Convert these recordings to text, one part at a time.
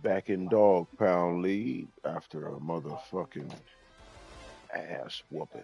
Back in Dawgpound League after a motherfucking ass whooping.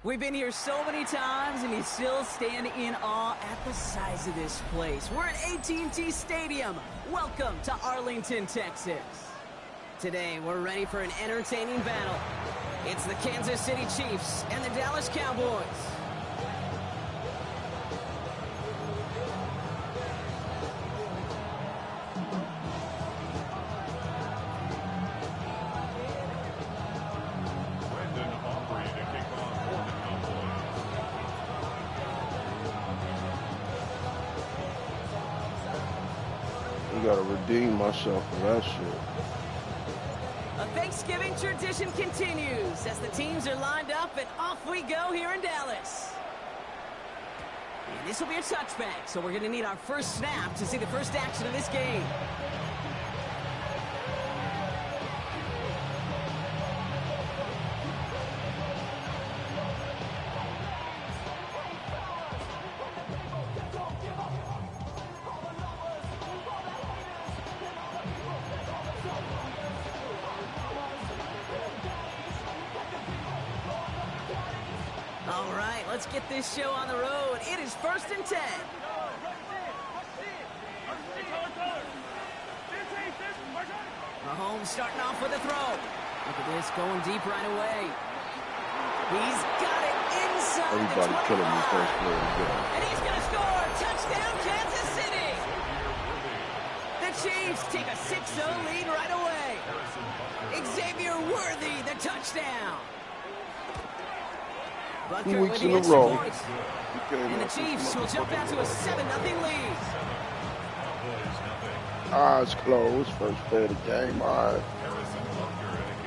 We've been here so many times, and you still stand in awe at the size of this place. We're at AT&T Stadium. Welcome to Arlington, Texas. Today, we're ready for an entertaining battle. It's the Kansas City Chiefs and the Dallas Cowboys. I gotta redeem myself for that shit. A Thanksgiving tradition continues as the teams are lined up and off we go here in Dallas. And this will be a touchback, so we're going to need our first snap to see the first action of this game. All right, let's get this show on the road. It is 1st and 10. Mahomes starting off with a throw. Look at this, going deep right away. He's got it inside Everybody the 25. killing me first play of the game. And he's going to score. Touchdown, Kansas City. The Chiefs take a 6-0 lead right away. Xavier Worthy, the touchdown. 2 weeks with in the a extra row. point. And the Chiefs will jump out to a 7-0 lead. Eyes closed. First play of the game. All right.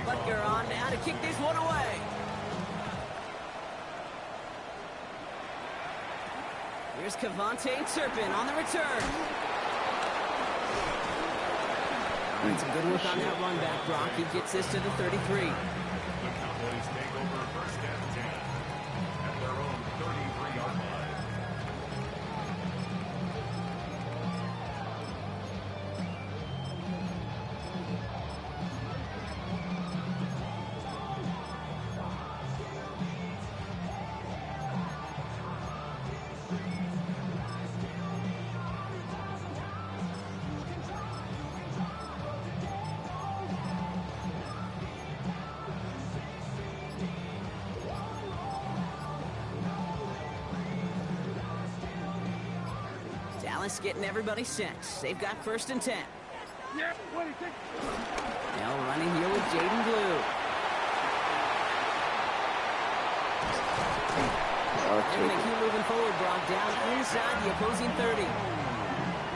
Butker on now to kick this one away. Here's Cavante Turpin on the return. All right, some good work on that run back, Brock. He gets this to the 33. The Cowboys take over first and 10 at their own 33-yard line. Dallas getting everybody set. They've got 1st and 10. Yeah, 26. Now running here with Jaden Blue. They're going to keep moving forward, Brock, down inside the opposing 30.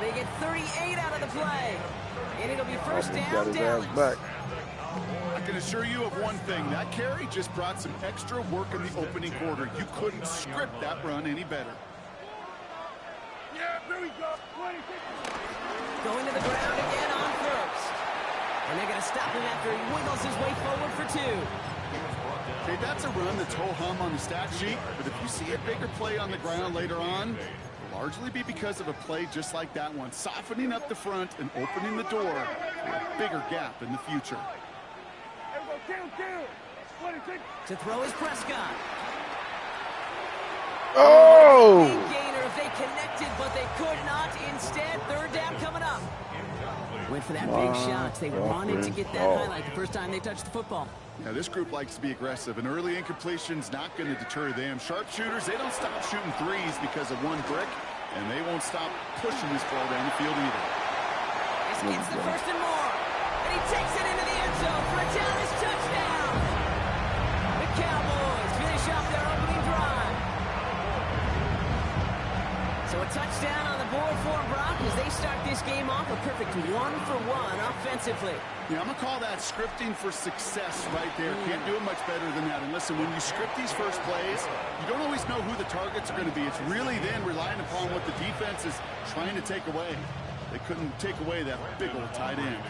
They get 38 out of the play. And it'll be 1st down, Dallas. Back. I can assure you of one thing. That carry just brought some extra work in the opening quarter. You couldn't script that run any better. Yeah, there we go. 26. Going to the ground again on 1st. And they're going to stop him after he wiggles his way forward for 2. Okay, that's a run that's ho-hum on the stat sheet, but if you see a bigger play on the ground later on, it'll largely be because of a play just like that one, softening up the front and opening the door for a bigger gap in the future. Down. 26. To throw is Prescott. Oh! Big gainer. They connected, but they could not. Instead, 3rd down coming up. Went for that big shot. They wanted to get that highlight the first time they touched the football. Now, this group likes to be aggressive. An early incompletion's not going to deter them. Sharpshooters, they don't stop shooting threes because of one brick, and they won't stop pushing this ball down the field either. This gets the 1st and more. And he takes it into the end zone for a Dallas touchdown. The Cowboys finish off their opening drive. So a touchdown on the board for Brock as they start this game off a perfect 1-for-1 offensively. Yeah, I'm going to call that scripting for success right there. Can't do it much better than that. And listen, when you script these first plays, you don't always know who the targets are going to be. It's really then relying upon what the defense is trying to take away. They couldn't take away that big old tight end.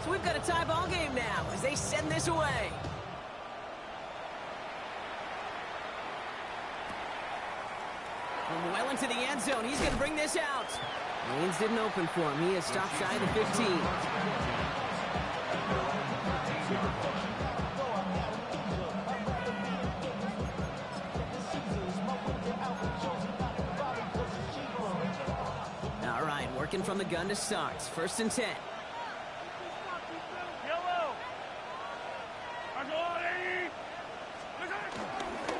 So we've got a tie ball game now as they send this away. From well into the end zone, he's going to bring this out. Lanes didn't open for him. He has stopped shy of the 15. All right, working from the gun to start. 1st and 10.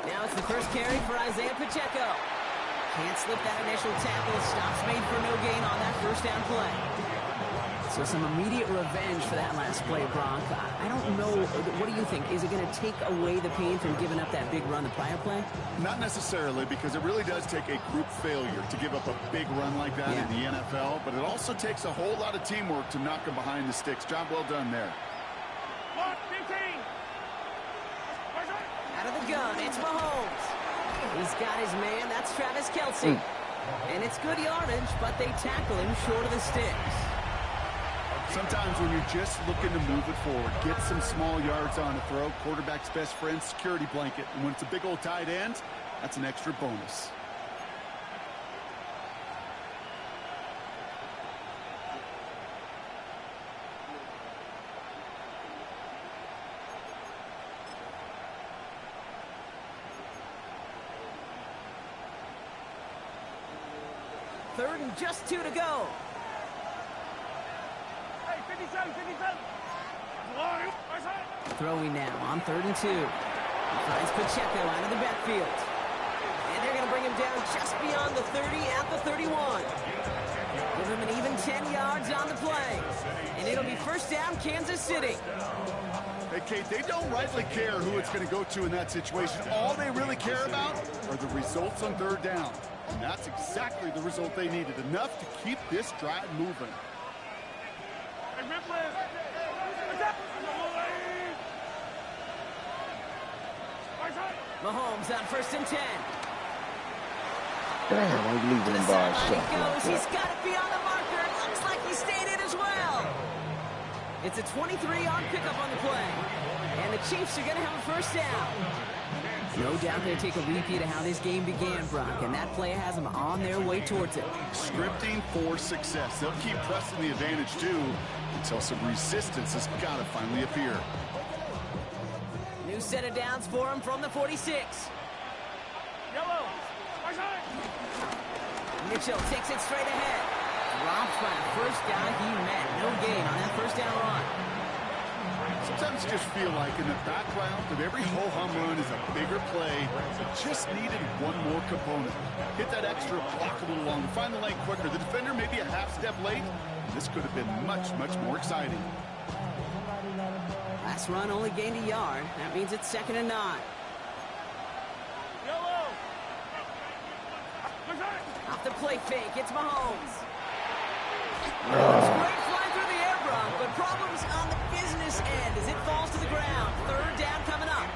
Now it's the first carry for Isaiah Pacheco. Can't slip that initial tackle. Stops made for no gain on that 1st down play. So some immediate revenge for that last play, Brock. I don't know. What do you think? Is it going to take away the pain from giving up that big run the prior play? Not necessarily, because it really does take a group failure to give up a big run like that in the NFL, but it also takes a whole lot of teamwork to knock them behind the sticks. Job well done there. Out of the gun, it's Mahomes. He's got his man. That's Travis Kelce. And it's good yardage, but they tackle him short of the sticks. Sometimes when you're just looking to move it forward, get some small yards on a throw, quarterback's best friend, security blanket. And when it's a big old tight end, that's an extra bonus. Third and just 2 to go. Hey, 57. Throwing now on 3rd and 2. He finds Pacheco out of the backfield. And they're going to bring him down just beyond the 30 at the 31. Give him an even 10 yards on the play. And it'll be 1st down, Kansas City. Hey, Kate, they don't rightly care who it's going to go to in that situation. All they really care about are the results on 3rd down. And that's exactly the result they needed. Enough to keep this drive moving. Mahomes on 1st and 10. Damn, I'm leaving him by himself. He goes. Like He's that. got it beyond the marker. It looks like he stayed in as well. It's a 23-yard pickup on the play. And the Chiefs are going to have a 1st down. No doubt they take a repeat of how this game began, Brock, and that play has them on their way towards it. Scripting for success. They'll keep pressing the advantage, too, until some resistance has got to finally appear. New set of downs for him from the 46. Mitchell takes it straight ahead. Drops by the first guy he met. No gain on that 1st down run. sometimes you just feel like in the background of every ho-hum run is a bigger play that just needed one more component. Hit that extra block a little longer, find the lane quicker. The defender may be a half step late. This could have been much, much more exciting. Last run only gained a yard. That means it's 2nd and 9. Off the play fake, it's Mahomes. Great fly through the air, Brock, but problems on the business end as it falls to the ground. 3rd down coming up.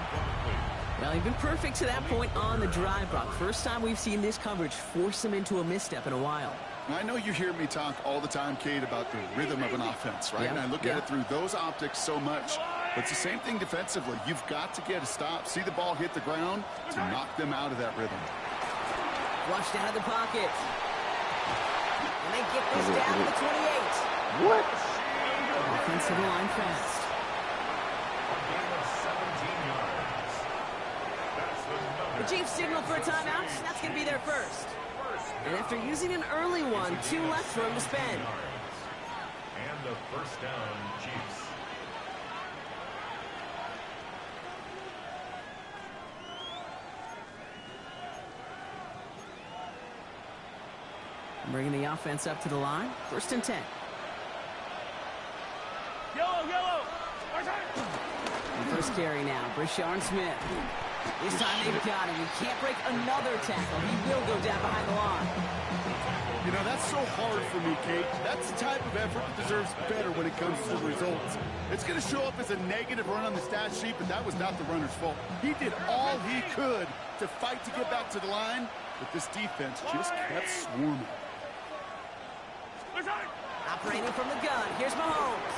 Well, he's been perfect to that point on the drive, Brock. First time we've seen this coverage force him into a misstep in a while. I know you hear me talk all the time, Kate, about the rhythm of an offense, right? Yeah. And I look at it through those optics so much. But it's the same thing defensively. You've got to get a stop, see the ball hit the ground to knock them out of that rhythm. Flushed out of the pocket. And they get this down to the 28. What? Offensive line fast. The Chiefs signal for a timeout. That's going to be their first. And after using an early one, 2 left for him to spend. And the first down, Chiefs. Bringing the offense up to the line. 1st and 10. Yellow. First carry now. Brashard Smith. This time they've got him. He can't break another tackle. He will go down behind the line. You know, that's so hard for me, Kate. That's the type of effort that deserves better when it comes to the results. It's going to show up as a negative run on the stat sheet, but that was not the runner's fault. He did all he could to fight to get back to the line, but this defense just kept swarming. Operating from the gun. Here's Mahomes.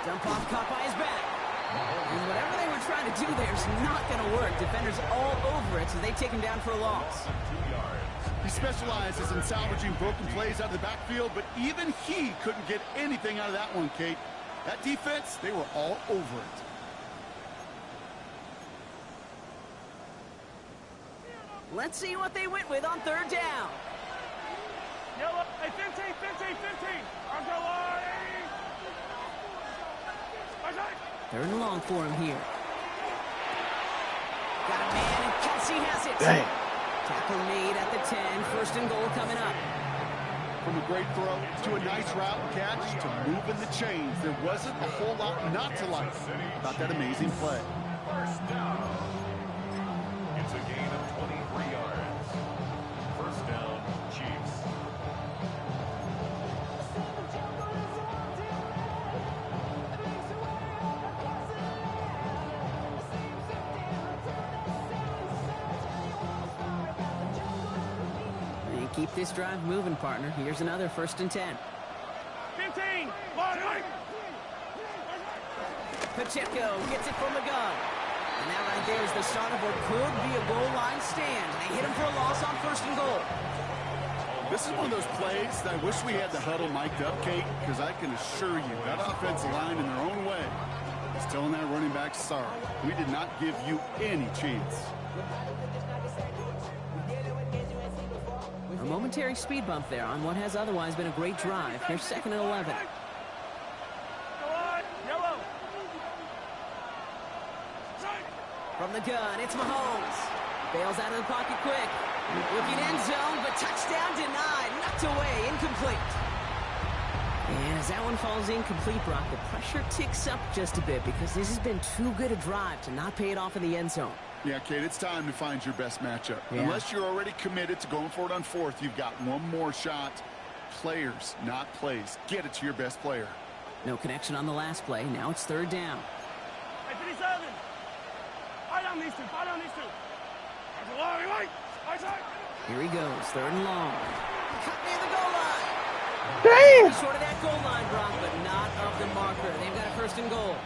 Dump off caught by his back. And whatever they were trying to do there is not going to work. Defenders all over it, so they take him down for a loss. He specializes in salvaging broken plays out of the backfield, but even he couldn't get anything out of that one, Kate. That defense, they were all over it. Let's see what they went with on 3rd down. Yellow, hey, 15. I'm going. 3rd and long for him here. Got a man, and Kelsey has it. Dang. Tackle made at the 10. 1st and goal coming up. From a great throw to a nice route catch to moving the chains, there wasn't a whole lot not to like about that amazing play. First down. It's a gain of 23 yards. First down, Chiefs. Keep this drive moving, partner. Here's another 1st and 10. 15. Pacheco gets it from the gun. And that right there is the start of what could be a goal line stand. They hit him for a loss on 1st and goal. This is one of those plays that I wish we had the huddle mic'd up, Kate, because I can assure you that offensive line in their own way is telling that running back, sorry, we did not give you any chance. A momentary speed bump there on what has otherwise been a great drive. Here's 2nd and 11. Yellow. From the gun, it's Mahomes. Bails out of the pocket quick. Looking end zone, but touchdown denied. Knocked away, incomplete. And as that one falls incomplete, Brock, the pressure ticks up just a bit because this has been too good a drive to not pay it off in the end zone. Yeah, Kate, it's time to find your best matchup. Yeah. Unless you're already committed to going for it on 4th, you've got one more shot. Players, not plays. Get it to your best player. No connection on the last play. Now it's 3rd down. Hey, 37. I don't need to. Here he goes, 3rd and long. Cut near the goal line. Damn. Short of that goal line, Brock, but not of the marker. They've got a 1st and goal.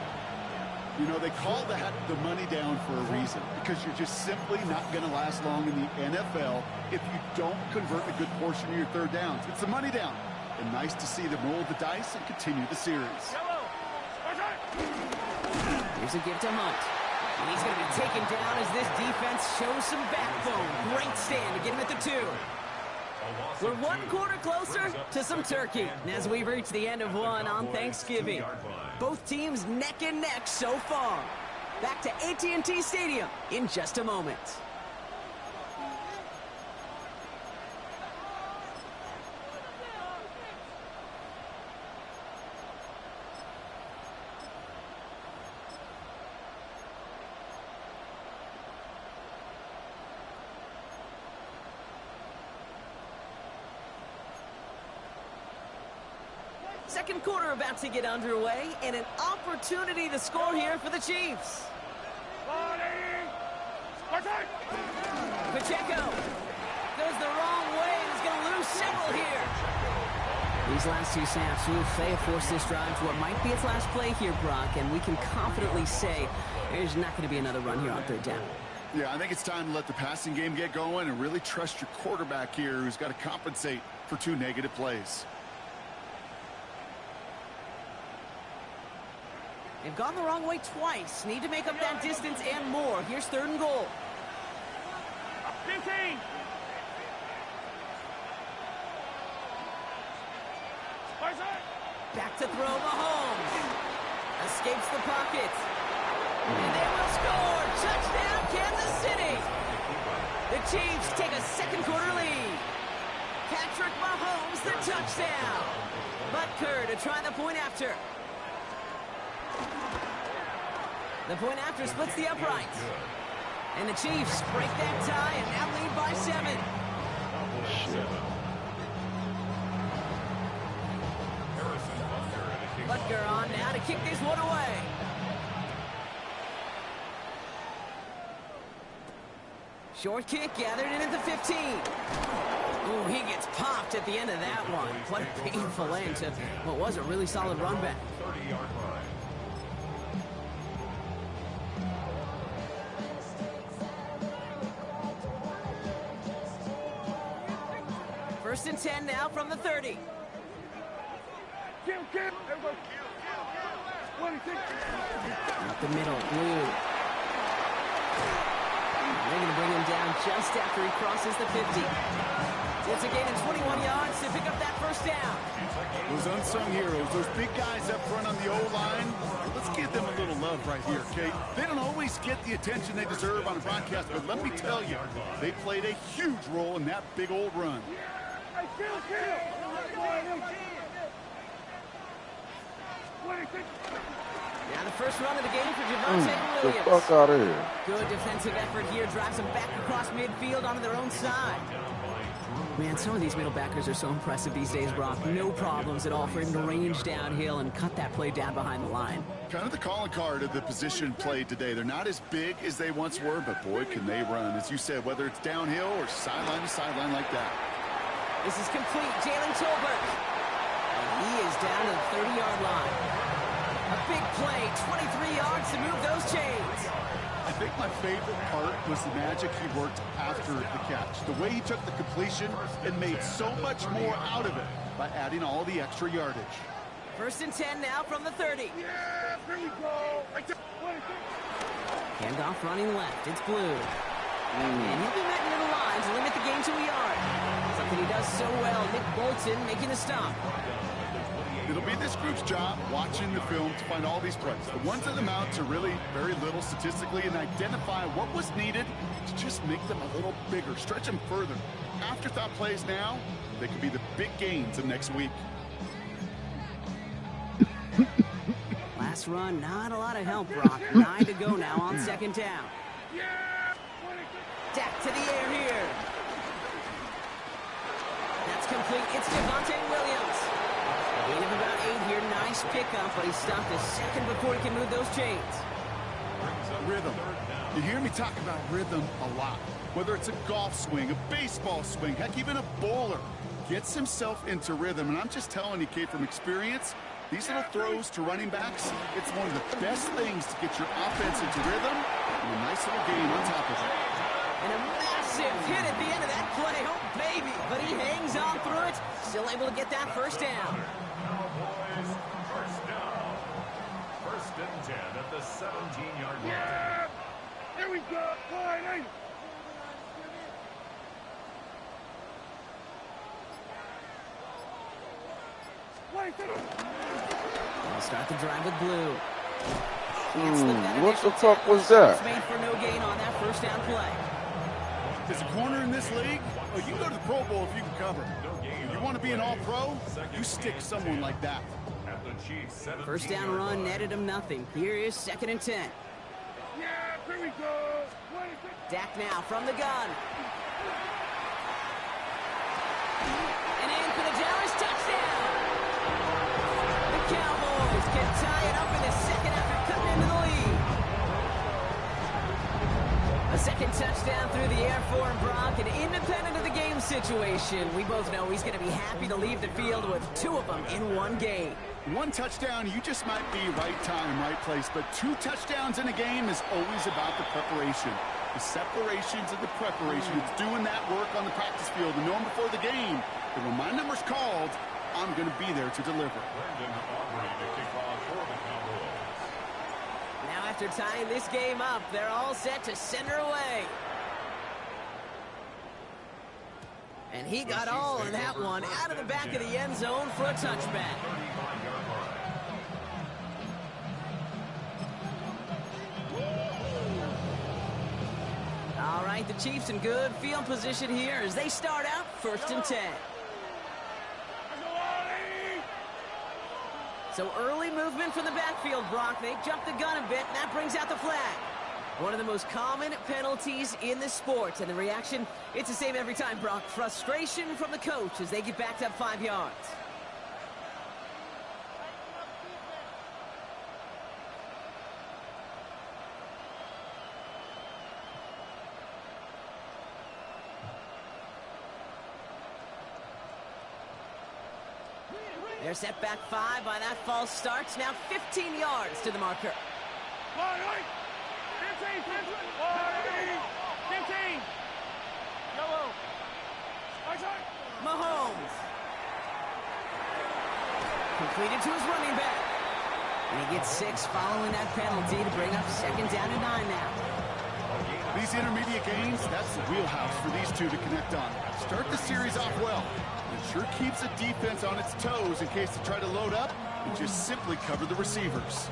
You know, they call that the money down for a reason, because you're just simply not going to last long in the NFL if you don't convert a good portion of your 3rd downs. It's the money down. And nice to see them roll the dice and continue the series. Here's a gift to Hunt. And he's going to be taken down as this defense shows some backbone. Great stand to get him at the 2. We're one quarter closer to some turkey as we reach the end of one on Thanksgiving. Both teams neck and neck so far. Back to AT&T Stadium in just a moment. Second quarter about to get underway, and an opportunity to score here for the Chiefs. Pacheco goes the wrong way and is going to lose several here. These last two snaps, they have forced this drive to what might be its last play here, Brock, and we can confidently say there's not going to be another run here on third down. Yeah, I think it's time to let the passing game get going and really trust your quarterback here, who's got to compensate for 2 negative plays. They've gone the wrong way twice. Need to make up that distance and more. Here's third and goal. 15. Back to throw Mahomes. Escapes the pocket. And they will score. Touchdown, Kansas City. The Chiefs take a second quarter lead. Patrick Mahomes, the touchdown. Butker to try the point after. The point after splits the uprights. And the Chiefs break that tie and now lead by 7. Butker on now to kick this one away. Short kick gathered in at the 15. Ooh, he gets popped at the end of that one. What a painful end to what was a really solid run back. 30-yard line. First and 10 now from the 30. Up the middle, Blue. They're going to bring him down just after he crosses the 50. It's a gain of 21 yards to pick up that first down. Those unsung heroes, those big guys up front on the O-line, let's give them a little love right here, okay? They don't always get the attention they deserve on a broadcast, but let me tell you, they played a huge role in that big old run. Now the first run of the game for Javonte Williams. The fuck out of here. Good defensive effort here. Drives them back across midfield onto their own side. Man, some of these middle backers are so impressive these days, Brock. No problems at all for him to range downhill and cut that play down behind the line. Kind of the calling card of the position played today. They're not as big as they once were, but boy, can they run. As you said, whether it's downhill or sideline to sideline like that. This is complete. Jalen Tolbert. And he is down to the 30-yard line. A big play, 23 yards to move those chains. I think my favorite part was the magic he worked after the catch. The way he took the completion and made so much more out of it by adding all the extra yardage. First and 10 now from the 30. Yeah, here we go. Handoff running left. It's Blue. And he'll be met near the line to limit the gain to a yard. Something he does so well. Nick Bolton making the stop. It'll be this group's job watching the film to find all these plays. The ones that amount to really very little statistically and identify what was needed to just make them a little bigger, stretch them further. Afterthought plays now, they could be the big gains of next week. Last run, not a lot of help, Brock. 9 to go now on second down. Dak to the air here. That's complete. It's Javonte Williams. Gain of about 8 here. Nice pickup, but he stopped a second before he can move those chains. Rhythm. You hear me talk about rhythm a lot. Whether it's a golf swing, a baseball swing, heck, even a bowler gets himself into rhythm. And I'm just telling you, Kate, from experience, these little throws to running backs, it's one of the best things to get your offense into rhythm and a nice little gain on top of it. And a massive hit at the end of that play. Oh, baby. But he hangs on through it. Still able to get that first down. Cowboys, first down. First and 10 at the 17-yard line. Yeah, there we go. They'll start the drive with blue. What the fuck was that? Made for no gain on that first down play. As a corner in this league, you can go to the Pro Bowl if you can cover. If you want to be an all-pro, you stick someone like that. First down run netted him nothing. Here is 2nd and 10. Yeah, here we go. Dak now from the gun. And in for the Dallas touchdown. The Cowboys can tie it up in the second after cutting into the lead. A second touchdown through the air for Brock, and independent of the game situation, we both know he's going to be happy to leave the field with 2 of them in one game. 1 touchdown, you just might be right time, right place, but 2 touchdowns in a game is always about the preparation. The separations and the preparation. It's doing that work on the practice field and knowing before the game that when my number's called, I'm going to be there to deliver. Now after tying this game up, they're all set to send her away. And he got all of that one out of the back of the end zone for a touchback. All right, the Chiefs in good field position here as they start out 1st and 10. So early movement from the backfield, Brock. They jump the gun a bit, and that brings out the flag. One of the most common penalties in the sport. And the reaction, it's the same every time, Brock. Frustration from the coach as they get backed up 5 yards. They're set back 5 by that false start. Now 15 yards to the marker. 15. Yellow. Mahomes. Completed to his running back. And he gets 6 following that penalty to bring up 2nd down and 9 now. These intermediate gains, that's the wheelhouse for these 2 to connect on. Start the series off well. It sure keeps the defense on its toes in case they try to load up and just simply cover the receivers.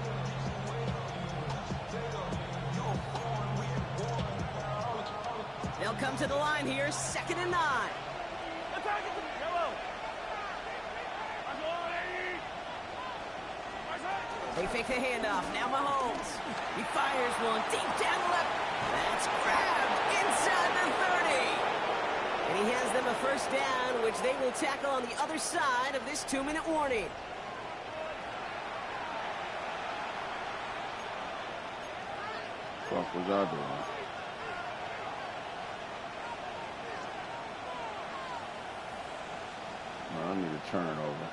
They'll come to the line here, 2nd and 9. They fake the handoff. Now Mahomes. He fires one deep down left. That's grabbed inside the 30. And he has them a first down, which they will tackle on the other side of this 2-minute warning. What was I doing? No, I need to turn it over.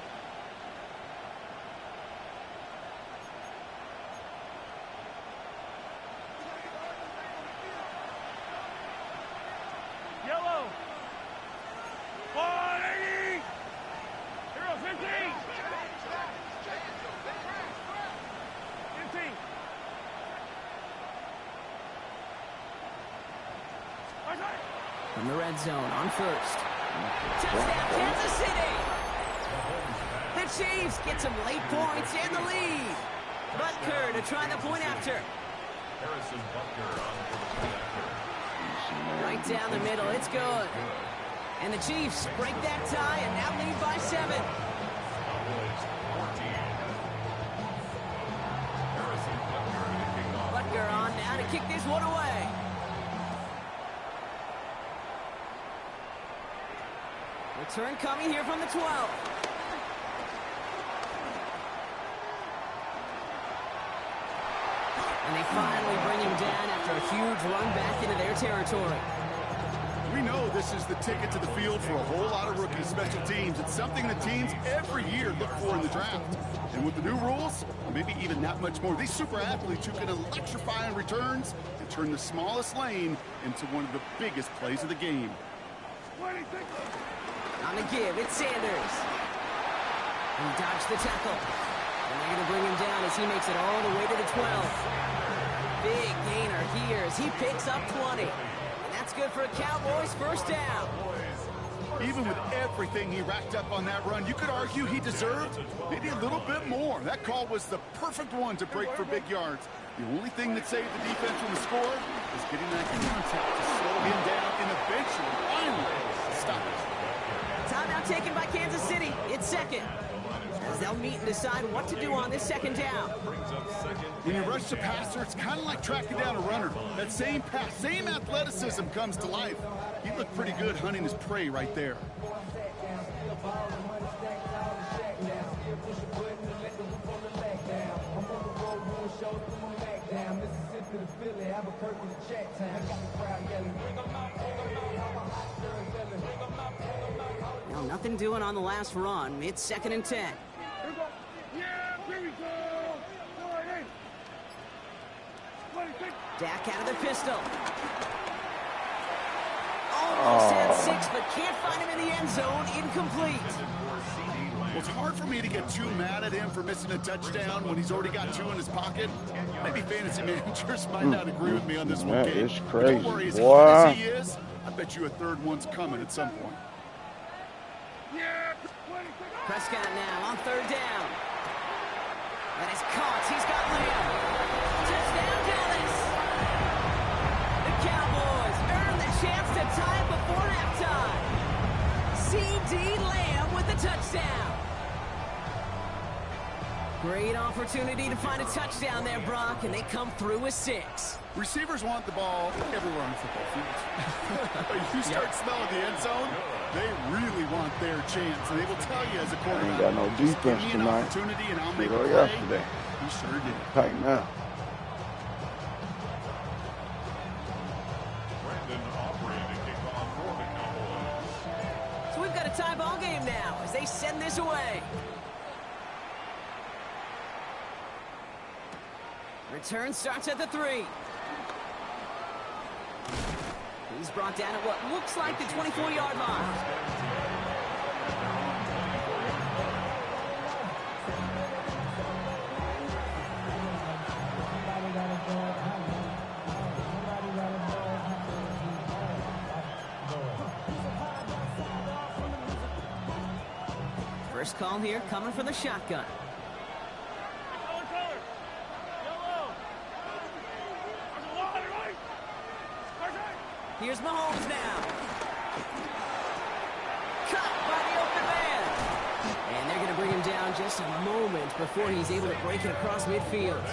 Yellow. 180. Hero 15. 15. From the red zone on first. Touchdown, Kansas City! The Chiefs get some late points and the lead. Butker to try the point after. Right down the middle, it's good. And the Chiefs break that tie and now lead by 7. Butker on now to kick this one away. Return coming here from the 12. And they finally bring him down after a huge run back into their territory. We know this is the ticket to the field for a whole lot of rookie special teams. It's something that teams every year look for in the draft. And with the new rules, maybe even that much more, these super athletes who can electrify on returns and turn the smallest lane into one of the biggest plays of the game. On the give, it's Sanders. He dodged the tackle. And they're going to bring him down as he makes it all the way to the 12. Big gainer here as he picks up 20. And that's good for a Cowboys first down. Even with everything he racked up on that run, you could argue he deserved maybe a little bit more. That call was the perfect one to break for big yards. The only thing that saved the defense from the score is getting that contact to slow him down and eventually, finally, stop it. Timeout taken by Kansas City. It's second. As they'll meet and decide what to do on this second down. When you rush the passer, it's kind of like tracking down a runner. That same pass, same athleticism comes to life. He looked pretty good hunting his prey right there. Now nothing doing on the last run. It's 2nd and 10. Dak out of the pistol. Almost had 6, but can't find him in the end zone. Incomplete. Well, it's hard for me to get too mad at him for missing a touchdown when he's already got 2 in his pocket. Maybe fantasy managers might not agree with me on this one, That Gabe. is But crazy, don't worry, as boy. hot as he is, I bet you a third one's coming at some point. Prescott now on 3rd down. That is caught. He's got Lamb. Touchdown, Dallas. The Cowboys earn the chance to tie it before halftime. C.D. Lamb with the touchdown. Great opportunity to find a touchdown there, Brock, and they come through with 6. Receivers want the ball everywhere on football fields. But you start smelling the end zone, they really want their chance. And they will tell you as a quarterback, Ain't got no "Just give defense me an tonight. opportunity and I'll make a Like play." yesterday. He sure did. Tight now. So we've got a tie ball game now as they send this away. Return starts at the 3. He's brought down at what looks like the 24-yard line. First call here coming for the shotgun. Here's Mahomes now. Cut by the open man. And they're going to bring him down just a moment before he's able to break it across midfield.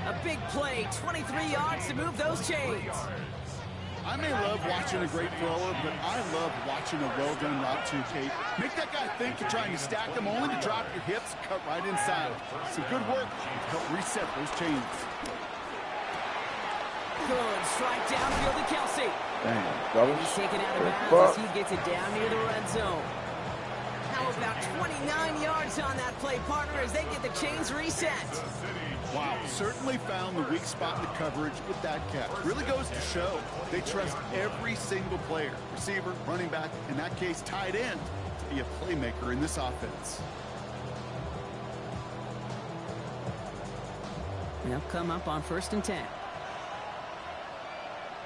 A big play, 23 yards to move those chains. I may love watching a great thrower, but I love watching a well-done route too, Kate. Make that guy think you're trying to stack them, only to drop your hips, cut right inside. Some good work to help reset those chains. Good strike downfield to Kelsey. Damn, fellas. He's taken out of That's bounds as fuck. he gets it down near the red zone. How about 29 yards on that play, partner, as they get the chains reset? Wow, certainly found the weak spot in the coverage with that catch. Really goes to show they trust every single player, receiver, running back, in that case tight end, to be a playmaker in this offense. They'll come up on 1st and 10.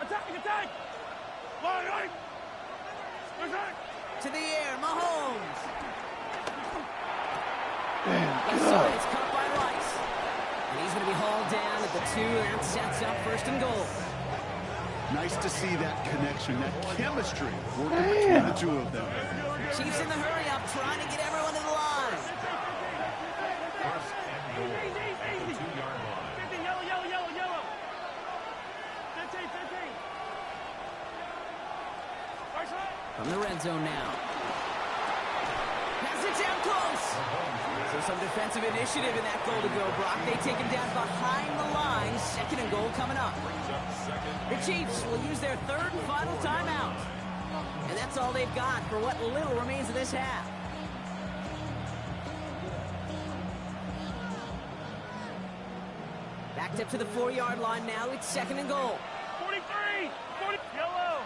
Attack! Right! To the air, Mahomes. Damn, Left get side, up. it's caught by Rice. And he's going to be hauled down at the 2. That sets up 1st and goal. Nice to see that connection, that chemistry working between the two of them. Chiefs in the hurry up, trying to get everyone to the line. Easy! 50, yellow! 15! Right side! From the red zone now. Has it down close. So some defensive initiative in that goal to go, Brock. They take him down behind the line. 2nd and goal coming up. The Chiefs will use their 3rd and final timeout. And that's all they've got for what little remains of this half. Backed up to the 4-yard line now. It's 2nd and goal. 43! 40! Yellow!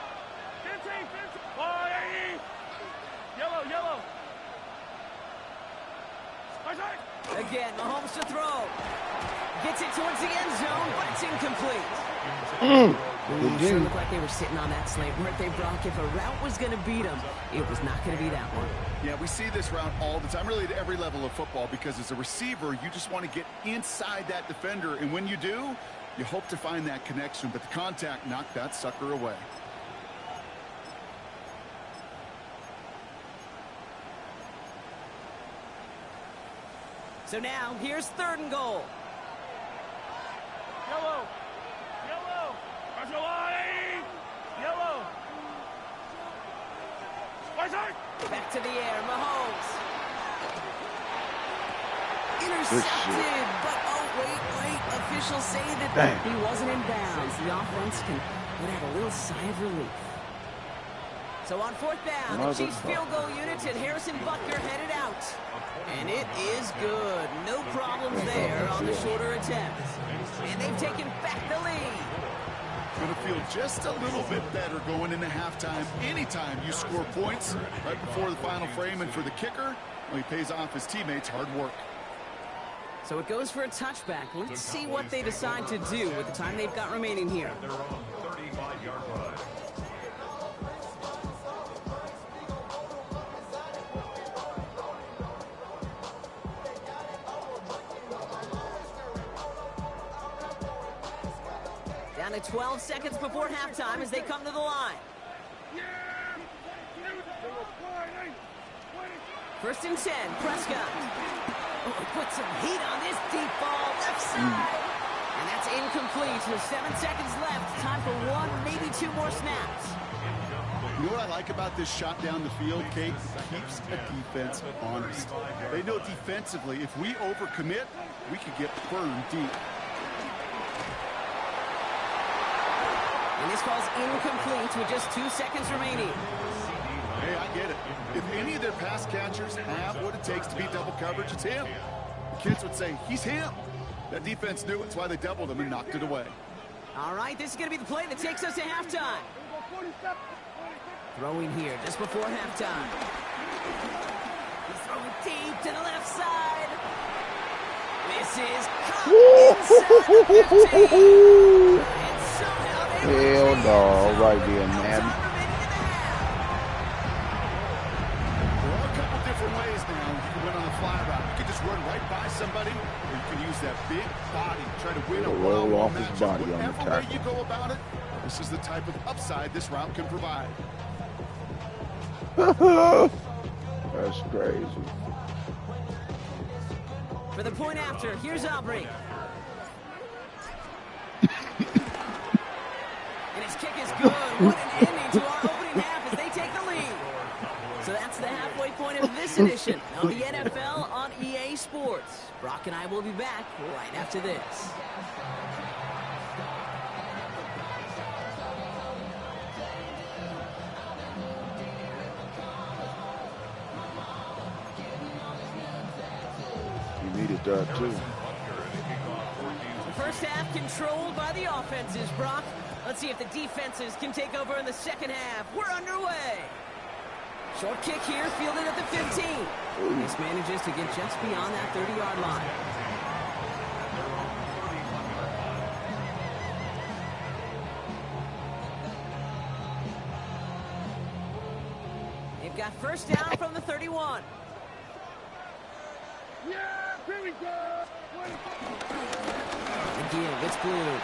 15! Wide! Yellow! Right side! Again, Mahomes to throw. Gets it towards the end zone, but it's incomplete. It sure looked like they were sitting on that slant, weren't they, Brock? If a route was going to beat them, it was not going to be that one. Yeah, we see this route all the time, really at every level of football, because as a receiver, you just want to get inside that defender, and when you do, you hope to find that connection, but the contact knocked that sucker away. So now, here's 3rd and goal. Yellow. Yellow. That's your line. Yellow. Right side. Back to the air, Mahomes. Intercepted, but oh, wait. Officials say that he wasn't in bounds. The offense can let out a little sigh of relief. So on 4th down, the Chiefs field goal units and Harrison Butker headed out. And it is good. No problems there on the shorter attempt. And they've taken back the lead. Going to feel just a little bit better going into halftime. Anytime you score points right before the final frame, and for the kicker, well, he pays off his teammates' hard work. So it goes for a touchback. Let's see what they decide to do with the time they've got remaining here. They're on 35-yard line. Down to 12 seconds before halftime as they come to the line. 1st and 10, Prescott. Oh, put some heat on this deep ball, left side. And that's incomplete with 7 seconds left. Time for 1, maybe 2 more snaps. You know what I like about this shot down the field, Kate? It keeps a defense honest. They know defensively, if we overcommit, we could get burned deep. And this ball's incomplete with just 2 seconds remaining. Hey, I get it. If any of their pass catchers have what it takes to beat double coverage, it's him. The kids would say, he's him. That defense knew it's why they doubled him and knocked it away. All right, this is going to be the play that takes us to halftime. Throwing here just before halftime. He's throwing deep to the left side. This is caught inside the 15. And somehow they Hell no, right there, man. There are a couple different ways now. You can win on the fly route. You can just run right by somebody, or you can use that big body, try to win a roll off his matchup. body on the Whatever way tackle. you go about it, this is the type of upside this route can provide. That's crazy. For the point after, here's Aubrey. And his kick is good. What an ending to our opening half as they take the lead. So that's the halfway point of this edition of the NFL on EA Sports. Brock and I will be back right after this. You needed that too. The first half controlled by the offenses, Brock. Let's see if the defenses can take over in the second half. We're underway. Short kick here, fielded at the 15. This manages to get just beyond that 30-yard line. They've got first down from the 31. Yeah, here we go. Again, it's blue.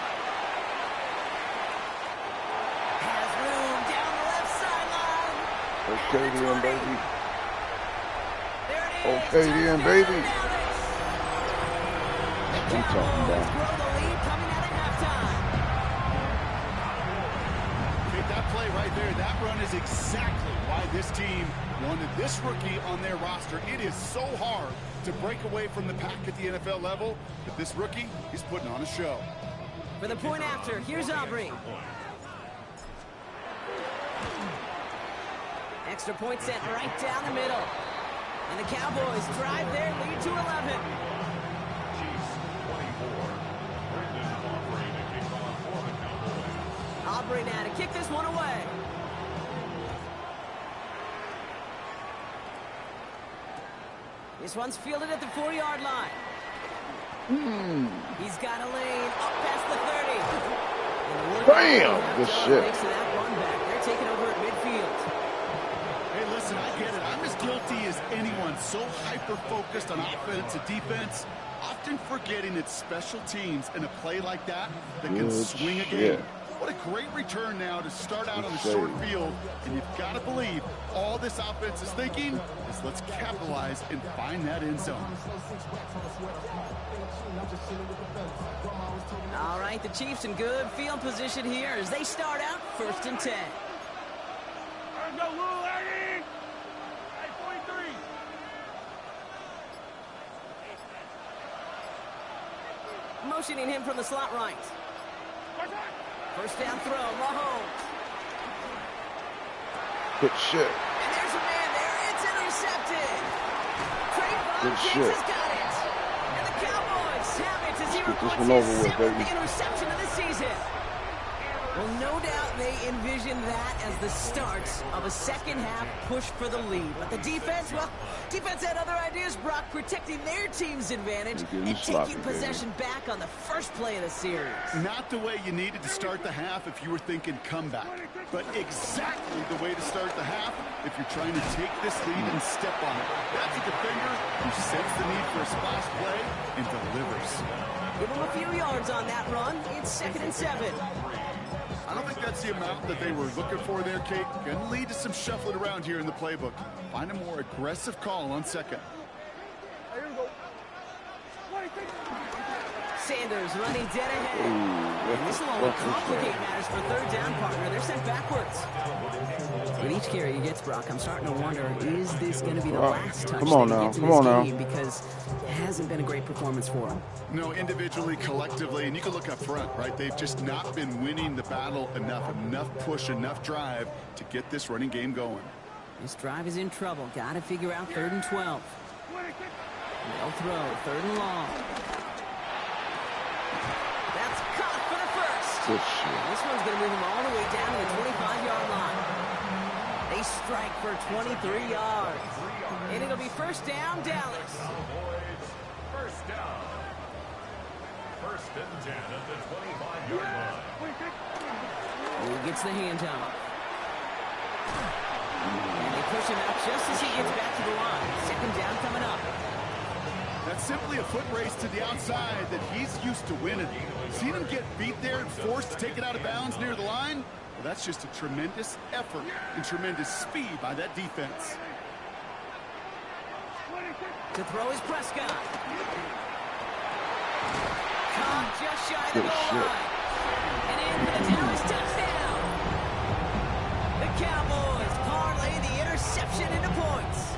Has room down the left sideline. Okay then, baby. There it is. Okay then, baby. The I'm talking Cowboys about. grow the lead coming out of halftime. Okay, that play right there, that run is exactly why this team wanted this rookie on their roster. It is so hard to break away from the pack at the NFL level, but this rookie is putting on a show. For the point after, here's Aubrey. Extra point set right down the middle. And the Cowboys drive their lead to 11. Chiefs 24. Brendan Aubrey to kick off for the Cowboys. Aubrey now to kick this one away. This one's fielded at the 4-yard line. He's got a lane up past the 30. And Bam! Good shit. Thanks to that run back. They're taking over at midfield. Hey, listen, I get it. I'm as guilty as anyone. So hyper-focused on offense and defense, often forgetting it's special teams in a play like that can swing a game. What a great return now to start out on the short field. And you've got to believe all this offense is thinking is let's capitalize and find that end zone. All right, the Chiefs in good field position here as they start out 1st and 10. Let's go, Lou, Eddie! Hey, 43. Motioning him from the slot right. First down throw, Mahomes. Good shit. And there's a man there. It's intercepted. Good Diggs shit. has got it. And the Cowboys have it as he Get this reports one his over with, 7th baby. interception of the season. Well, no doubt they envisioned that as the start of a second-half push for the lead. But the defense, well, defense had other ideas, Brock, protecting their team's advantage and taking possession back on the first play of the series. Not the way you needed to start the half if you were thinking comeback, but exactly the way to start the half if you're trying to take this lead and step on it. That's a defender who sets the need for a splash play and delivers. Give him a few yards on that run. It's 2nd and 7. I don't think that's the amount that they were looking for there, Kate. Going to lead to some shuffling around here in the playbook. Find a more aggressive call on 2nd. Sanders running dead ahead. And this will only complicate matters for 3rd down, partner. They're sent backwards. With each carry he gets, Brock, I'm starting to wonder, is this going to be the last touch that he gets in this game? Because it hasn't been a great performance for him. No, individually, collectively, and you can look up front, right? They've just not been winning the battle enough push, enough drive to get this running game going. This drive is in trouble. Got to figure out 3rd and 12. They'll throw 3rd and long. That's caught for the first. Good shit. This one's going to move him all the way down to the 25-yard line. They strike for 23 yards. And it'll be 1st down, Dallas. First down. 1st and 10 at the 25-yard line. He gets the handoff. And they push him out just as he gets back to the line. 2nd down coming up. That's simply a foot race to the outside that he's used to winning. Seen him get beat there and forced to take it out of bounds near the line? Well, that's just a tremendous effort and tremendous speed by that defense. To throw is Prescott. Caught just shy of the goal line. And in for the Dallas touchdown. The Cowboys parlay the interception into points.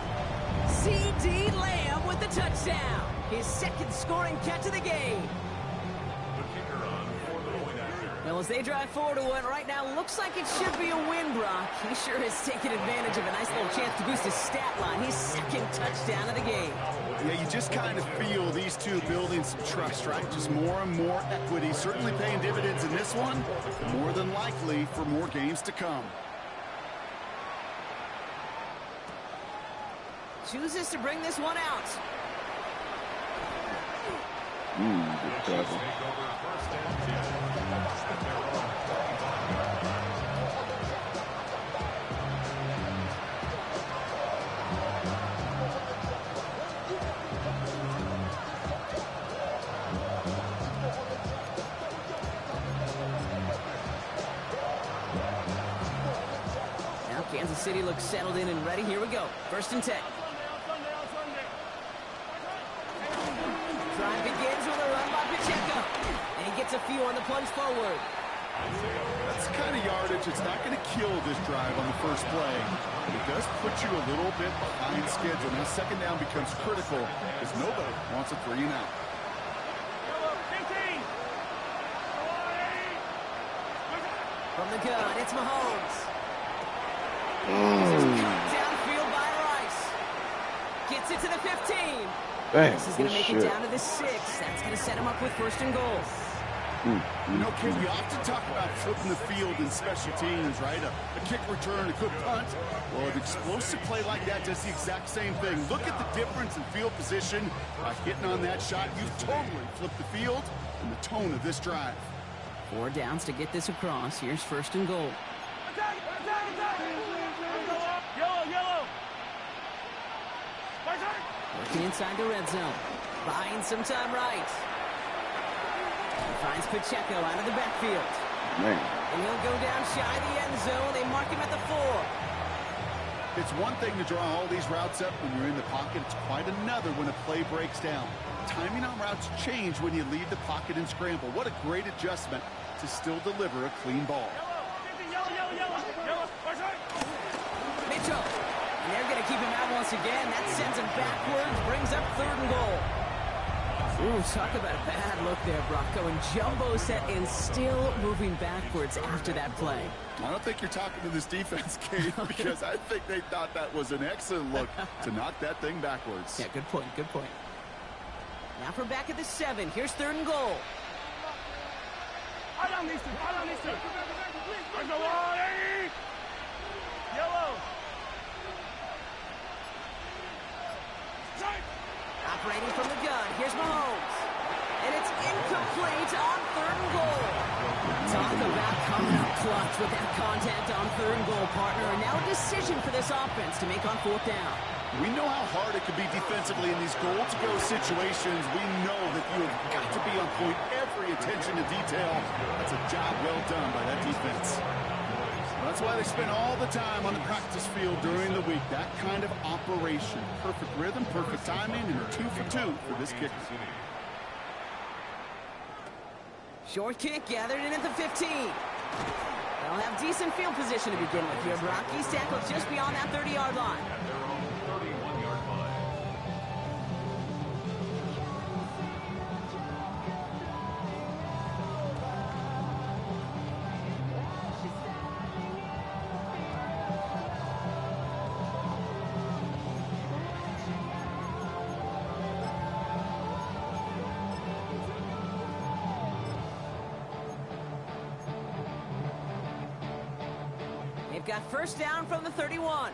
C.D. Lamb with the touchdown. His 2nd scoring catch of the game. The kicker on for the point after. Well, as they drive forward to what right now looks like it should be a win, Brock. He sure has taken advantage of a nice little chance to boost his stat line. His 2nd touchdown of the game. Yeah, you just kind of feel these two building some trust, right? Just more and more equity. Certainly paying dividends in this one, but more than likely for more games to come. Chooses to bring this one out. Good tackle. Take over 1st and 10 at their own 25-yard line. Now Kansas City looks settled in and ready. Here we go. 1st and 10. Drive begins with a run by Pacheco. And he gets a few on the plunge forward. That's the kind of yardage that's not going to kill this drive on the first play. But it does put you a little bit behind schedule. Now 2nd down becomes critical because nobody wants a 3 and out. From the gun, it's Mahomes. Cut downfield by Rice. Gets it to the 15. Damn, This is going to make it down to the 6. That's going to set him up with 1st and goal. You know, Kid, we often talk about flipping the field in special teams, right? A kick return, a good punt. Well, an explosive play like that does the exact same thing. Look at the difference in field position. By hitting on that shot, you totally flipped the field and the tone of this drive. 4 downs to get this across. Here's first and goal. Attack! Attack! Attack! Yellow! Yellow! Working inside the red zone. Buying some time right. He finds Pacheco out of the backfield. Man. And he'll go down shy of the end zone. They mark him at the 4. It's one thing to draw all these routes up when you're in the pocket. It's quite another when a play breaks down. Timing on routes change when you leave the pocket and scramble. What a great adjustment to still deliver a clean ball. Mitchell. And they're going to keep him out once again. That sends him backwards, brings up 3rd and goal. Ooh, talk about a bad look there, Brock. Going jumbo set and still moving backwards after that play. I don't think you're talking to this defense, Kate, because I think they thought that was an excellent look to knock that thing backwards. Yeah, good point, good point. Now for back at the 7. Here's 3rd and goal. I don't need to. Yellow. Operating from the gun. Here's Mahomes. And it's incomplete on 3rd and goal. Talk about coming up clutch with that contact on 3rd and goal, partner. And now a decision for this offense to make on 4th down. We know how hard it can be defensively in these goal-to-go situations. We know that you have got to be on point, every attention to detail. That's a job well done by that defense. That's why they spend all the time on the practice field during the week. That kind of operation. Perfect rhythm, perfect timing, and a 2 for 2 for this kicker. Short kick gathered in at the 15. They'll have decent field position to begin with here. Brock, he's tackled just beyond that 30-yard line. They've got first down from the 31.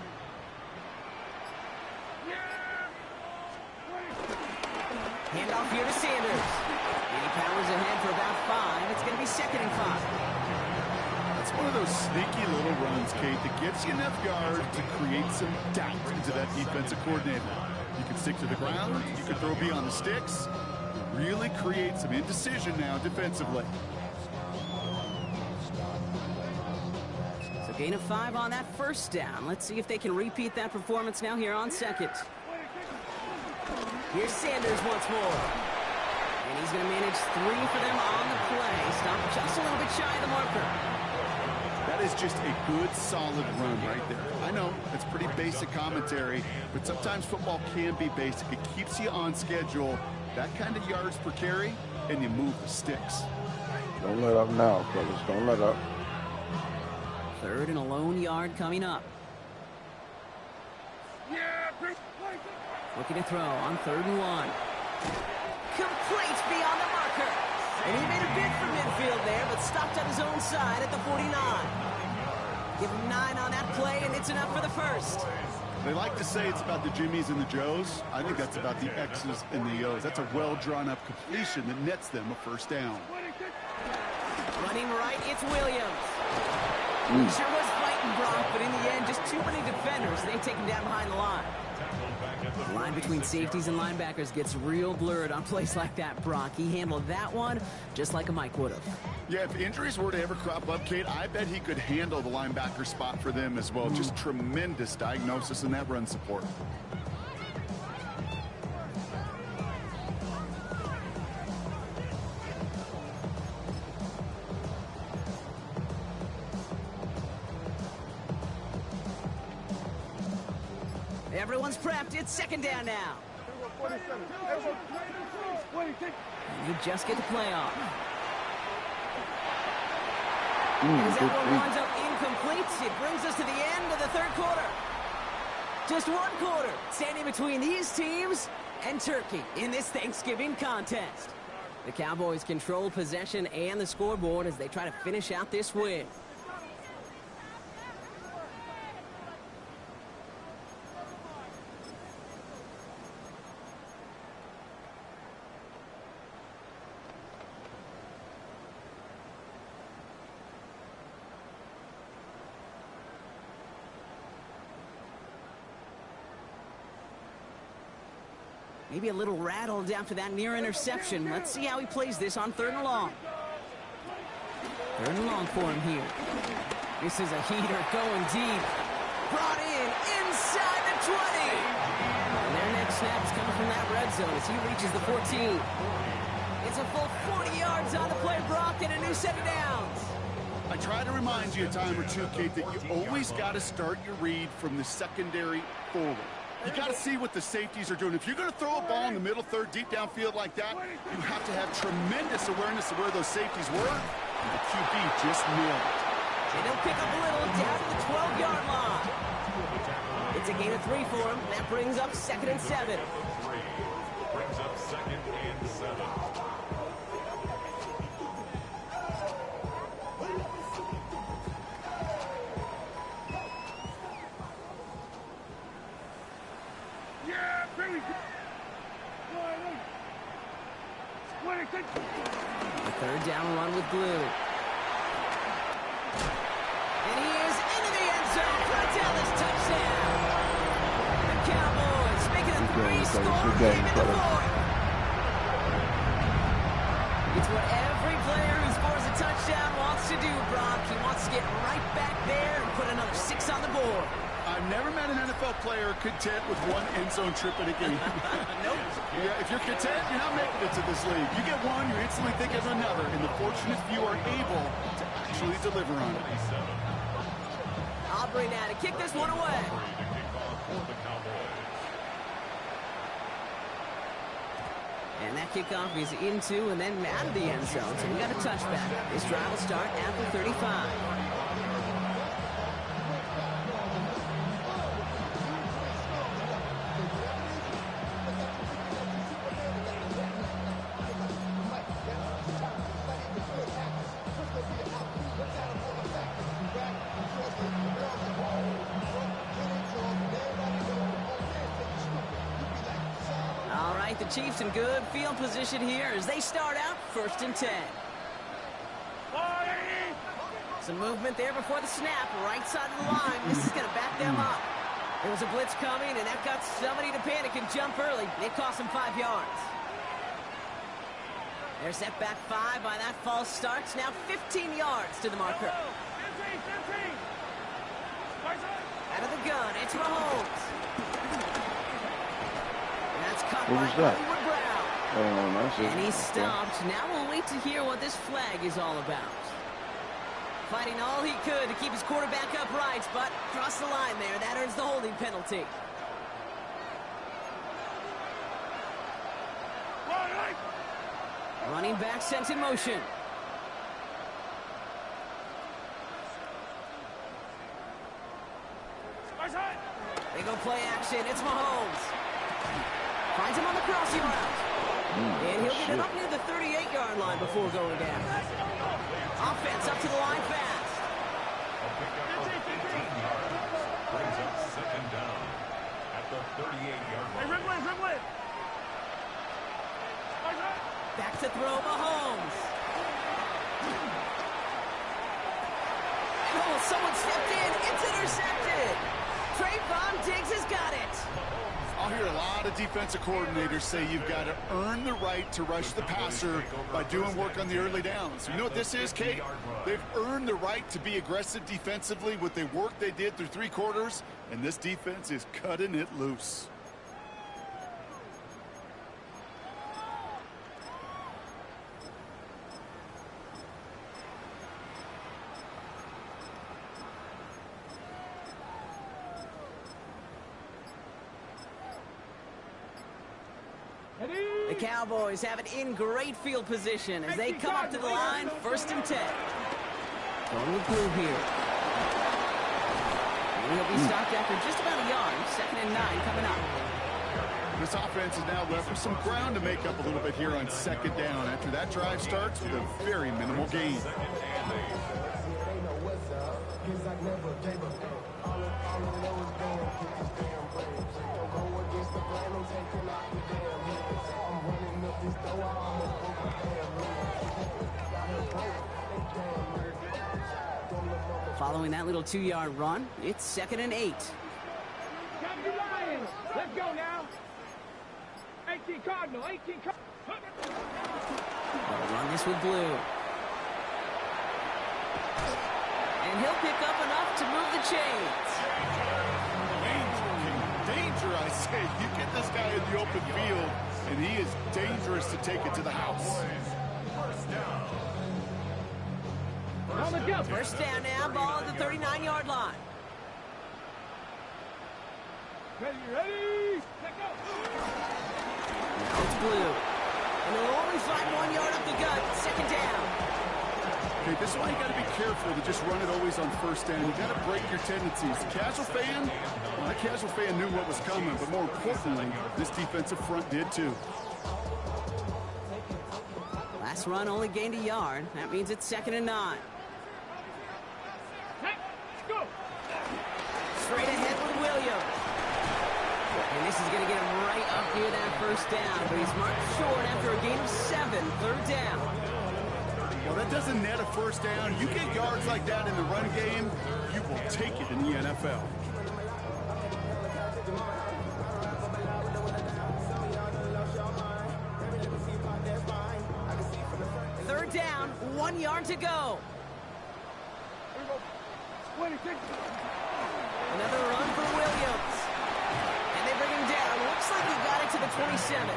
Handoff here to Sanders. And he powers ahead for about 5. It's going to be 2nd and 5. It's one of those sneaky little runs, Kate, that gets you enough yards to create some doubt into that defensive coordinator. You can stick to the ground. You can throw beyond the sticks. Really create some indecision now defensively. Gain of 5 on that first down. Let's see if they can repeat that performance now here on 2nd. Here's Sanders once more. And he's going to manage 3 for them on the play. Stop just a little bit shy of the marker. That is just a good, solid run right there. I know, it's pretty basic commentary, but sometimes football can be basic. It keeps you on schedule. That kind of yards per carry, and you move the sticks. Don't let up now, fellas. Don't let up. 3rd and a lone yard coming up. Looking to throw on 3rd and 1. Complete beyond the marker. And he made a bid for midfield there, but stopped on his own side at the 49. Give him 9 on that play, and it's enough for the first. They like to say it's about the Jimmies and the Joes. I think that's about the X's and the O's. That's a well-drawn-up completion that nets them a first down. Running right, it's Williams. He sure was fighting Brock, but in the end, just too many defenders. They take him down behind the line. The line between safeties and linebackers gets real blurred on plays like that, Brock. He handled that one just like a Mike would have. Yeah, if injuries were to ever crop up, Kate, I bet he could handle the linebacker spot for them as well. Just tremendous diagnosis in that run support. Everyone's prepped. It's 2nd down now. And you just get the play off. As that one winds up incomplete, it brings us to the end of the 3rd quarter. Just 1 quarter standing between these teams and Turkey in this Thanksgiving contest. The Cowboys control possession and the scoreboard as they try to finish out this win. Maybe a little rattled after that near interception. Let's see how he plays this on 3rd and long. 3rd and long for him here. This is a heater going deep. Brought in inside the 20. And their next snap is coming from that red zone as he reaches the 14. It's a full 40 yards on the play, Brock, and a new set of downs. I try to remind you a time or two, Kate, that you always got to start your read from the secondary forward. You got to see what the safeties are doing. If you're going to throw a ball in the middle third, deep downfield like that, you have to have tremendous awareness of where those safeties were. And the QB just nailed it. And he'll pick up a little down to the 12-yard line. It's a gain of 3 for him. That brings up 2nd and 7. Brings up 2nd and 7. A 3rd down run with glue. And he is into the end zone for a Dallas touchdown. The Cowboys making a 3-score game in the 4th. It's what every player who scores a touchdown wants to do, Brock. He wants to get right back there and put another 6 on the board. I've never met an NFL player content with one end zone trip in a game. Nope. Yeah, if you're content, you're not making it to this league. You get one, you're instantly thinking of another, and the fortunate few are able to actually deliver on it. Aubrey now to kick this one away. And that kickoff is into and then out of the end zone, so we got a touchback. This drive will start at the 35. The Chiefs in good field position here as they start out 1st and 10. Some movement there before the snap, right side of the line. This is going to back them up. There was a blitz coming, and that got somebody to panic and jump early. It cost them 5 yards. They're set back 5 by that false start. Now 15 yards to the marker. Out of the gun, it's Mahomes. What was that? And he stopped. Now we'll wait to hear what this flag is all about. Fighting all he could to keep his quarterback upright, but crossed the line there. That earns the holding penalty. Running back sent in motion. They go play action. It's Mahomes. Finds him on the crossing route. And he'll get it up near the 38-yard line before going down. Offense up to the line fast. Brings up 2nd down at the 38-yard line. Back to throw Mahomes. Oh, someone stepped in. It's intercepted. Trayvon Diggs has got it. I'll hear a lot of defensive coordinators say you've got to earn the right to rush the passer by doing work on the early downs. You know what this is, Kate? They've earned the right to be aggressive defensively with the work they did through 3 quarters, and this defense is cutting it loose. The Cowboys have it in great field position as they come up to the line, 1st and 10. Going with blue here. And he'll be stopped after just about a yard. 2nd and 9 coming up. This offense is now left with some ground to make up a little bit here on 2nd down after that drive starts with a very minimal gain. Following that little 2-yard run, it's 2nd and 8. Lions, let's go now. 18 Cardinal, 18 Cardinal. They'll run this with blue. And he'll pick up enough to move the chains. Danger, I say. You get this guy in the open field, and he is dangerous to take it to the house. On the go. First down now, ball at the 39-yard line. Ready, let go. Now it's blue. And they'll only find 1 yard up the gut. Second down. Okay, this is why you got to be careful to just run it always on first down. You got to break your tendencies. Casual fan, well, that casual fan knew what was coming, but more importantly, this defensive front did too. Last run only gained a yard. That means it's 2nd and 9. Hey, go. Straight ahead with Williams. And this is going to get him right up near that first down, but he's marked short after a gain of 7. 3rd down. Well, that doesn't net a first down. You get yards like that in the run game, you will take it in the NFL. Third down, 1 yard to go. Another run for Williams. And they bring him down. Looks like he got it to the 27.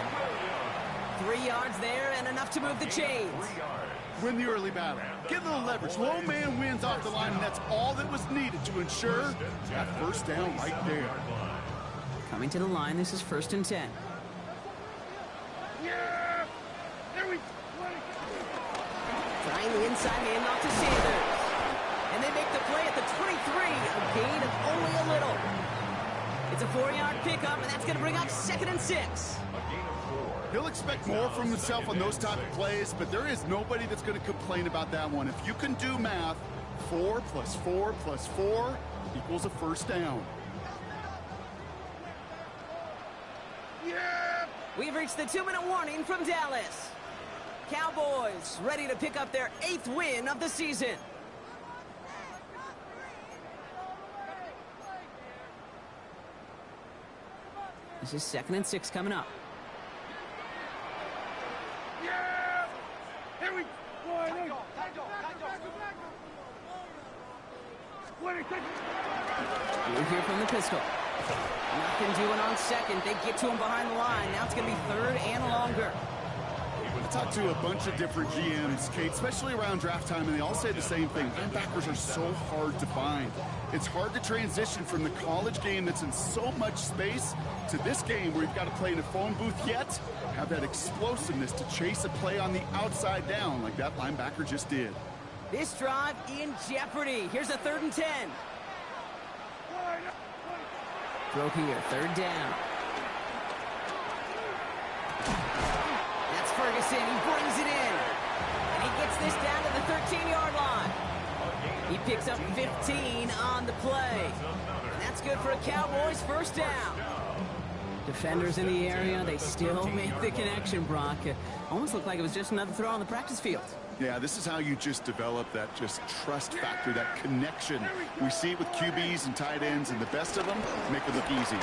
3 yards there and enough to move the chains. Win the early battle. Get a little leverage. Low man wins off the line, and that's all that was needed to ensure that first down right there. Coming to the line, this is 1st and 10. Yeah. There we go. Trying the inside handoff to Sanders. And they make the play at the 23, a gain of only a little. It's a 4-yard pickup, and that's going to bring up 2nd and 6. He'll expect more from himself on those type of plays, but there is nobody that's going to complain about that one. If you can do math, 4 plus 4 plus 4 equals a first down. Yeah. We've reached the 2-minute warning from Dallas. Cowboys ready to pick up their 8th win of the season. This is 2nd and 6 coming up. Yeah. Here we go. We'll hear from the pistol. Nothing doing on 2nd. They get to him behind the line. Now it's going to be 3rd and longer. I talked to a bunch of different GMs, Kate, especially around draft time, and they all say the same thing. Linebackers are so hard to find. It's hard to transition from the college game that's in so much space to this game where you've got to play in a phone booth yet have that explosiveness to chase a play on the outside down like that linebacker just did. This drive in jeopardy. Here's a 3rd and 10. Throw here, 3rd down. That's Ferguson. He brings it in. And he gets this down to the 13-yard line. He picks up 15 on the play. And that's good for a Cowboys first down. Defenders in the area, they still make the connection, Brock. It almost looked like it was just another throw on the practice field. Yeah, this is how you just develop that just trust factor, that connection. We see it with QBs and tight ends, and the best of them make it look easy.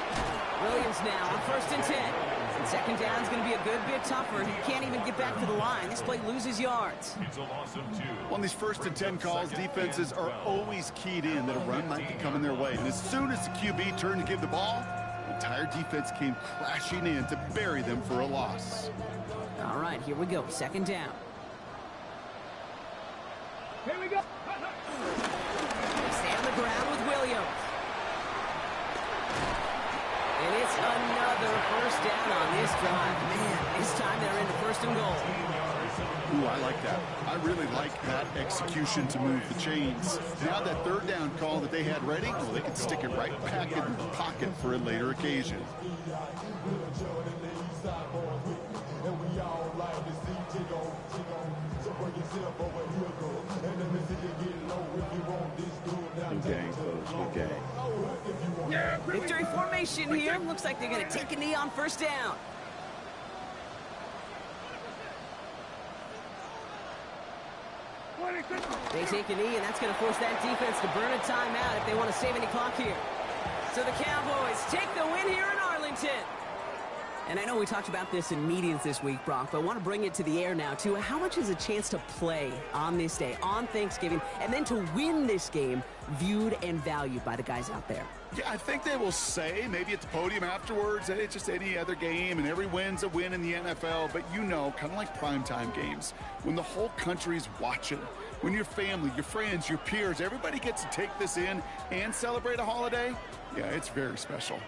Williams now on 1st and 10. And 2nd down is going to be a good bit tougher. He can't even get back to the line. This play loses yards. It's a loss of 2. On these 1st and 10 calls, defenses are always keyed in that a run might be coming their way. And as soon as the QB turned to give the ball, the entire defense came crashing in to bury them for a loss. All right, here we go. 2nd down. Here we go. They stay on the ground with Williams. And it's another first down on this drive. Man, this time they're into 1st and goal. Ooh, I like that. I really like that execution to move the chains. Now that 3rd down call that they had ready, well, they can stick it right back in the pocket for a later occasion. Good game, folks. Good game. Victory formation here. Looks like they're going to take a knee on 1st down. They take a knee, and that's going to force that defense to burn a timeout if they want to save any clock here. So the Cowboys take the win here in Arlington. And I know we talked about this in meetings this week, Brock, but I want to bring it to the air now, too. How much is a chance to play on this day, on Thanksgiving, and then to win this game viewed and valued by the guys out there? Yeah, I think they will say, maybe at the podium afterwards, that it's just any other game and every win's a win in the NFL. But you know, kind of like primetime games, when the whole country's watching, when your family, your friends, your peers, everybody gets to take this in and celebrate a holiday, yeah, it's very special.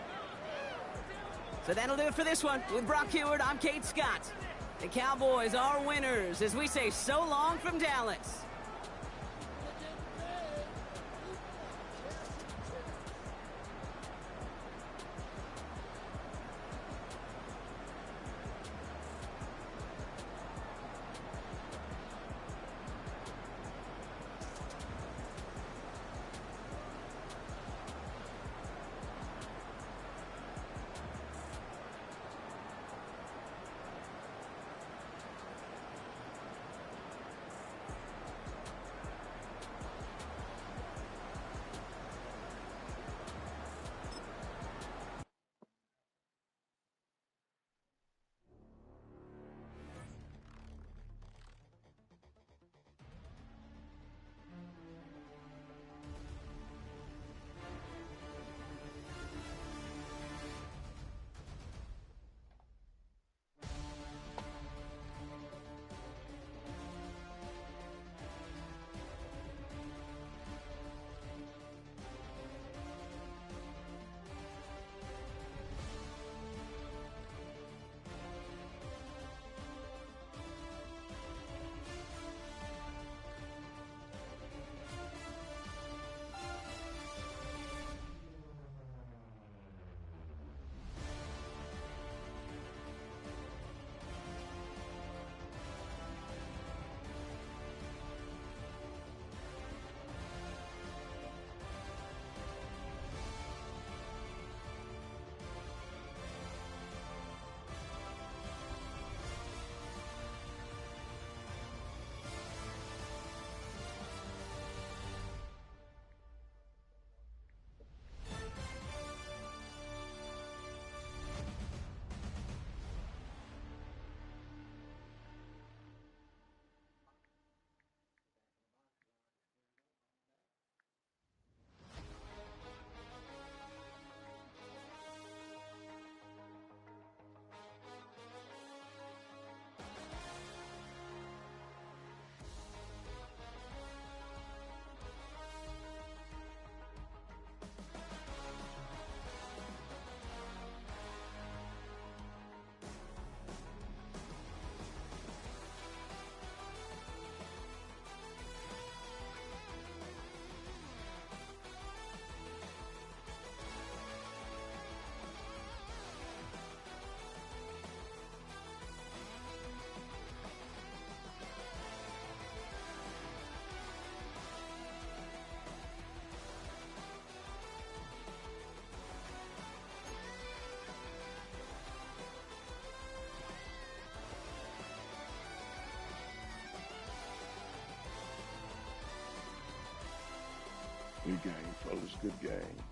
So that'll do it for this one. With Brock Heward, I'm Kate Scott. The Cowboys are winners as we say so long from Dallas. Good game, fellas. Good game.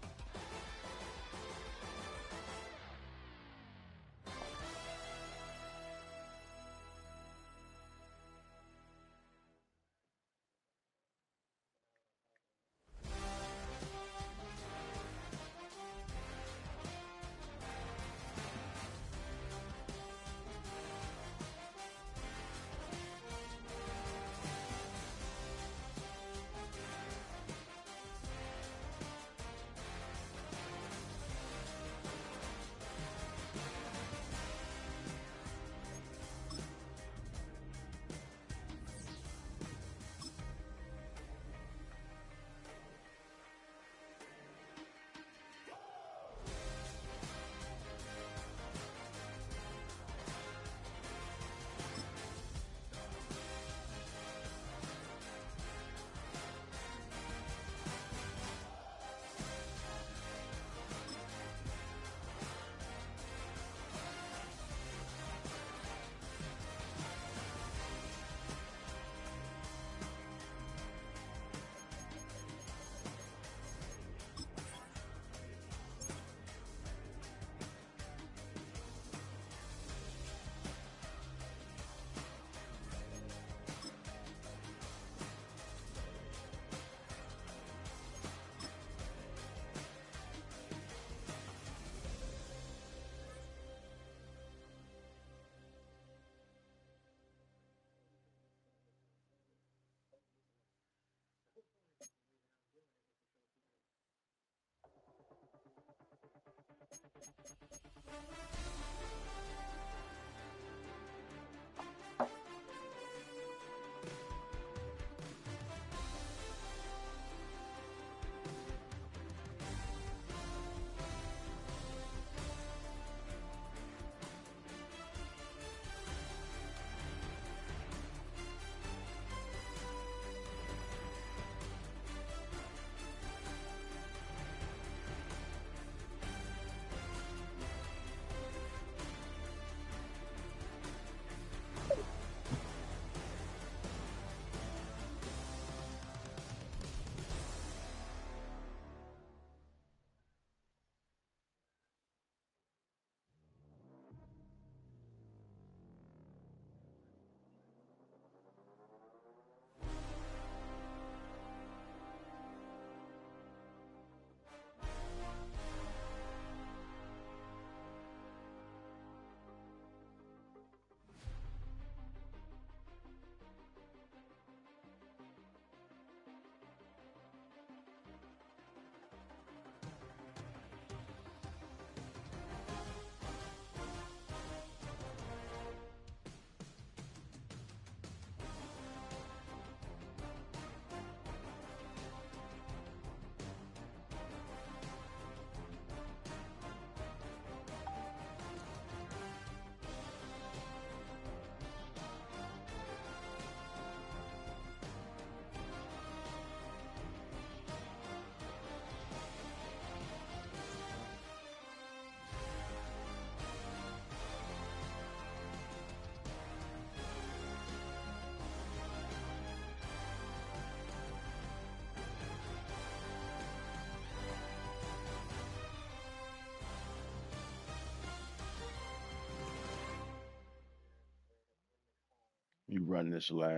You run this last.